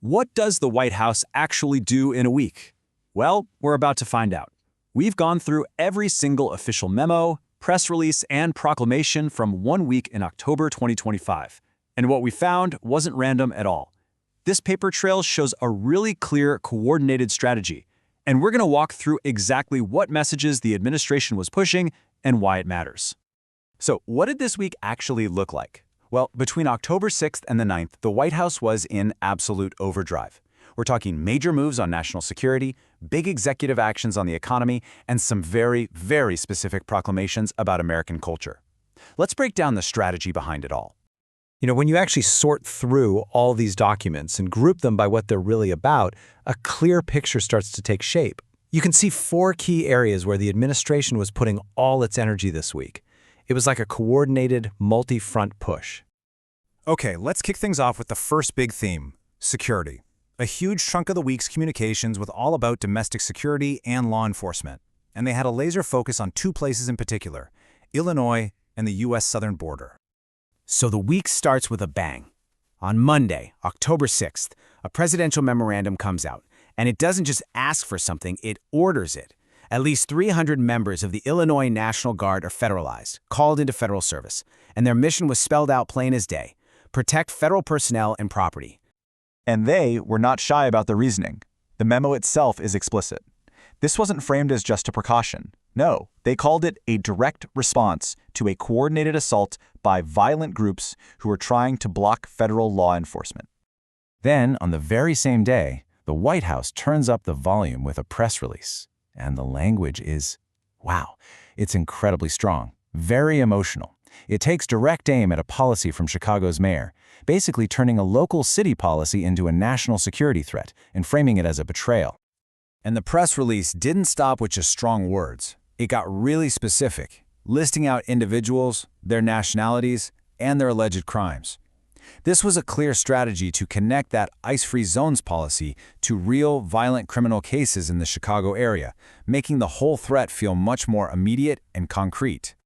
What does the White House actually do in a week? Well, we're about to find out. We've gone through every single official memo, press release, and proclamation from 1 week in October 2025. And what we found wasn't random at all. This paper trail shows a really clear, coordinated strategy. And we're going to walk through exactly what messages the administration was pushing and why it matters. So, what did this week actually look like? Well, between October 6th and the 9th, the White House was in absolute overdrive. We're talking major moves on national security, big executive actions on the economy, and some very, very specific proclamations about American culture. Let's break down the strategy behind it all. When you actually sort through all these documents and group them by what they're really about, a clear picture starts to take shape. You can see 4 key areas where the administration was putting all its energy this week. It was like a coordinated, multi-front push. Okay, let's kick things off with the first big theme, security. A huge chunk of the week's communications was all about domestic security and law enforcement. And they had a laser focus on 2 places in particular, Illinois and the U.S. southern border. So the week starts with a bang. On Monday, October 6th, a presidential memorandum comes out. And it doesn't just ask for something, it orders it. At least 300 members of the Illinois National Guard are federalized, called into federal service, and their mission was spelled out plain as day: protect federal personnel and property. And they were not shy about the reasoning. The memo itself is explicit. This wasn't framed as just a precaution. No, they called it a direct response to a coordinated assault by violent groups who were trying to block federal law enforcement. Then, on the very same day, the White House turns up the volume with a press release. And the language is, wow, it's incredibly strong, very emotional. It takes direct aim at a policy from Chicago's mayor, basically turning a local city policy into a national security threat and framing it as a betrayal. And the press release didn't stop with just strong words. It got really specific, listing out individuals, their nationalities, and their alleged crimes. This was a clear strategy to connect that ice-free zones policy to real violent criminal cases in the Chicago area, making the whole threat feel much more immediate and concrete.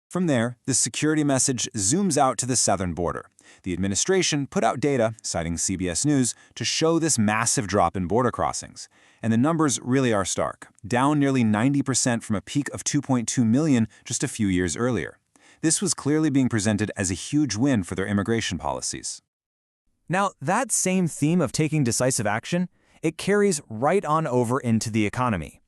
From there, the security message zooms out to the southern border. The administration put out data, citing CBS News, to show this massive drop in border crossings. And the numbers really are stark, down nearly 90% from a peak of 2.2 million just a few years earlier. This was clearly being presented as a huge win for their immigration policies. Now, that same theme of taking decisive action, it carries right on over into the economy.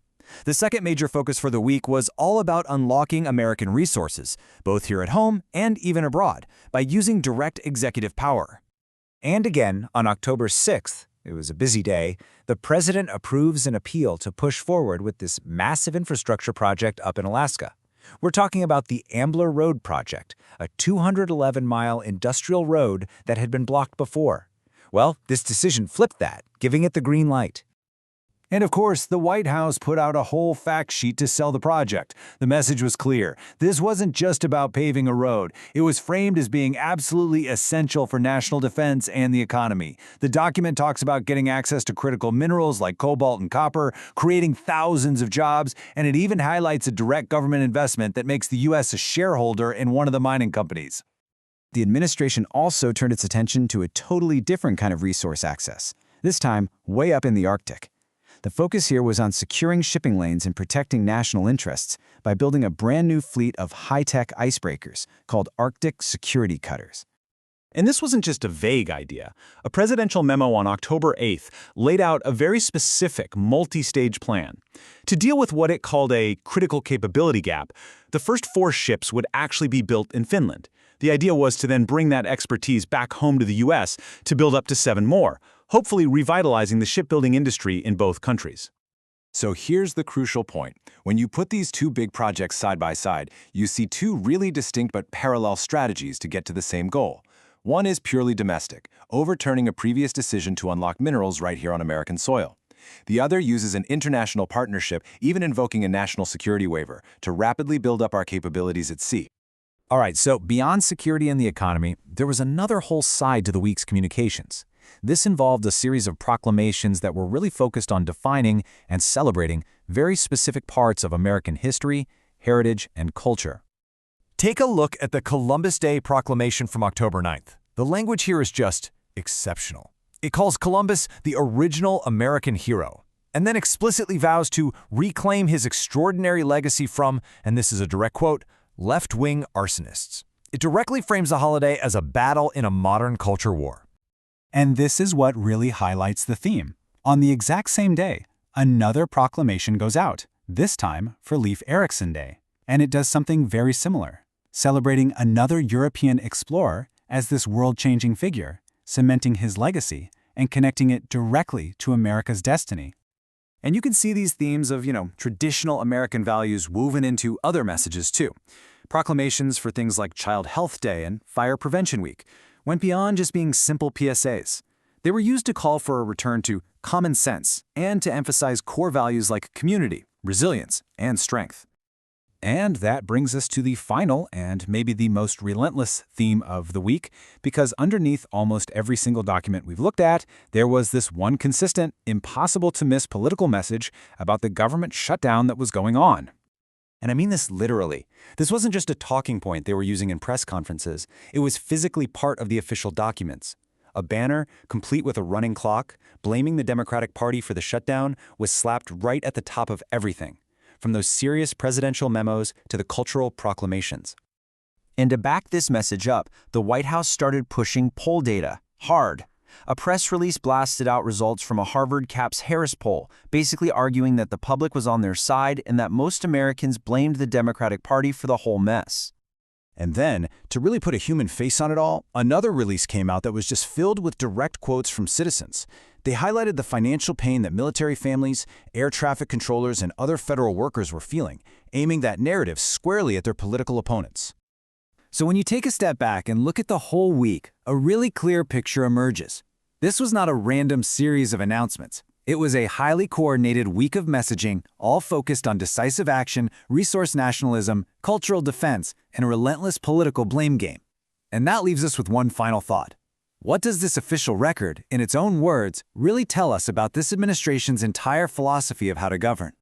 The second major focus for the week was all about unlocking American resources, both here at home and even abroad, by using direct executive power. And again, on October 6th, it was a busy day, the president approves an appeal to push forward with this massive infrastructure project up in Alaska. We're talking about the Ambler Road Project, a 211-mile industrial road that had been blocked before. Well, this decision flipped that, giving it the green light. And of course, the White House put out a whole fact sheet to sell the project. The message was clear. This wasn't just about paving a road. It was framed as being absolutely essential for national defense and the economy. The document talks about getting access to critical minerals like cobalt and copper, creating thousands of jobs, and it even highlights a direct government investment that makes the U.S. a shareholder in one of the mining companies. The administration also turned its attention to a totally different kind of resource access, this time way up in the Arctic. The focus here was on securing shipping lanes and protecting national interests by building a brand new fleet of high-tech icebreakers called Arctic security cutters. And this wasn't just a vague idea. A presidential memo on October 8th laid out a very specific multi-stage plan. To deal with what it called a critical capability gap, the first 4 ships would actually be built in Finland. The idea was to then bring that expertise back home to the U.S. to build up to 7 more, hopefully revitalizing the shipbuilding industry in both countries. So here's the crucial point. When you put these 2 big projects side by side, you see 2 really distinct but parallel strategies to get to the same goal. One is purely domestic, overturning a previous decision to unlock minerals right here on American soil. The other uses an international partnership, even invoking a national security waiver, to rapidly build up our capabilities at sea. All right, so beyond security and the economy, there was another whole side to the week's communications. This involved a series of proclamations that were really focused on defining and celebrating very specific parts of American history, heritage, and culture. Take a look at the Columbus Day proclamation from October 9th. The language here is just exceptional. It calls Columbus the original American hero, and then explicitly vows to reclaim his extraordinary legacy from, and this is a direct quote, left-wing arsonists. It directly frames the holiday as a battle in a modern culture war. And this is what really highlights the theme. On the exact same day, another proclamation goes out, this time for Leif Erikson Day. And it does something very similar, celebrating another European explorer as this world-changing figure, cementing his legacy and connecting it directly to America's destiny. And you can see these themes of, traditional American values woven into other messages too. Proclamations for things like Child Health Day and Fire Prevention Week went beyond just being simple PSAs. They were used to call for a return to common sense and to emphasize core values like community, resilience, and strength. And that brings us to the final and maybe the most relentless theme of the week, because underneath almost every single document we've looked at, there was this one consistent, impossible-to-miss political message about the government shutdown that was going on. And I mean this literally. This wasn't just a talking point they were using in press conferences. It was physically part of the official documents. A banner, complete with a running clock, blaming the Democratic Party for the shutdown, was slapped right at the top of everything, from those serious presidential memos to the cultural proclamations. And to back this message up, the White House started pushing poll data hard. A press release blasted out results from a Harvard Capps Harris poll, basically arguing that the public was on their side and that most Americans blamed the Democratic Party for the whole mess. And then, to really put a human face on it all, another release came out that was just filled with direct quotes from citizens. They highlighted the financial pain that military families, air traffic controllers, and other federal workers were feeling, aiming that narrative squarely at their political opponents. So when you take a step back and look at the whole week, a really clear picture emerges. This was not a random series of announcements. It was a highly coordinated week of messaging, all focused on decisive action, resource nationalism, cultural defense, and a relentless political blame game. And that leaves us with one final thought. What does this official record, in its own words, really tell us about this administration's entire philosophy of how to govern?